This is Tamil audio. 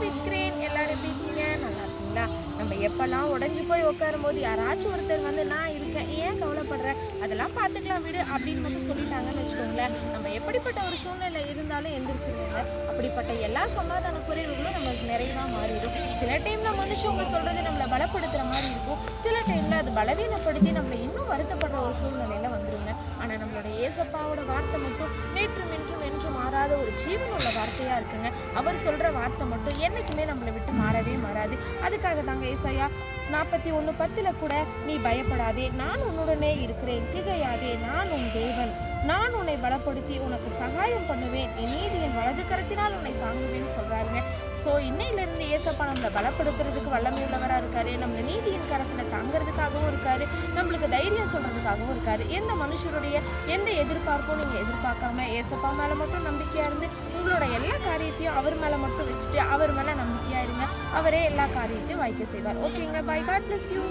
ஆரம்பிக்கிறேன். எல்லாரும் எப்படி இருக்கீங்க? நல்லா இருக்கீங்களா? நம்ம எப்பெல்லாம் உடைஞ்சு போய் உட்காரும்போது யாராச்சும் ஒருத்தர் வந்து நான் இருக்கேன், ஏன் கவலைப்படுற, அதெல்லாம் பார்த்துக்கலாம் விடு அப்படின்னு மட்டும் சொல்லிட்டாங்கன்னு வச்சுக்கோங்களேன், நம்ம எப்படிப்பட்ட ஒரு சூழ்நிலை இருந்தாலும் எந்திரிச்சிருவாங்க. அப்படிப்பட்ட எல்லா சமாதான குறைவுகளும் நம்மளுக்கு நிறைவாக மாறிடும். சில டைம்ல மனுஷங்க சொல்றது நம்மளை பலப்படுத்துற மாதிரி இருக்கும், சில டைம்ல அது பலவீனப்படுத்தி நம்மளை இன்னும் வருத்தப்படுற ஒரு சூழ்நிலையில வந்துருங்க. ஆனா நம்மளோட ஏசப்பாவோட வார்த்தை மட்டும் நேற்றும் இன்றும் என்று மாறாத ஒரு ஜீவன் உள்ள வார்த்தையா இருக்குங்க. அவர் சொல்ற வார்த்தை மட்டும் என்னைக்குமே நம்மளை விட்டு மாறவே மாறாது. அதுக்காக தாங்க ஏசாயா 41:10 கூட, நீ பயப்படாதே, நான் உன்னுடனே இருக்கிறேன், திகையாதே, நான் உன் தேவன், நான் உன்னை பலப்படுத்தி உனக்கு சகாயம் பண்ணுவேன், என் நீதியின் வலது கரத்தினால் உன்னை தாங்குவேன்னு சொல்றாருங்க. ஸோ இன்னையிலிருந்து ஏசப்பா நம்மளை பலப்படுத்துறதுக்கு வல்லமை உள்ளவராக இருக்காரு, நம்மளை நீதியின் கரத்தில் தாங்கிறதுக்காகவும் இருக்காரு, நம்மளுக்கு தைரியம் சொல்றதுக்காகவும் இருக்காரு. எந்த மனுஷருடைய எந்த எதிர்பார்ப்பும் நீங்கள் எதிர்பார்க்காம ஏசப்பா மேலே மட்டும் நம்பிக்கையாக இருந்து உங்களோட எல்லா காரியத்தையும் அவர் மேலே மட்டும் வச்சுட்டு அவர் மேலே நம்பிக்கையாக இருங்க. அவரே எல்லா காரியத்தையும் வாய்க்க செய்வார். ஓகேங்க, பை. God bless you.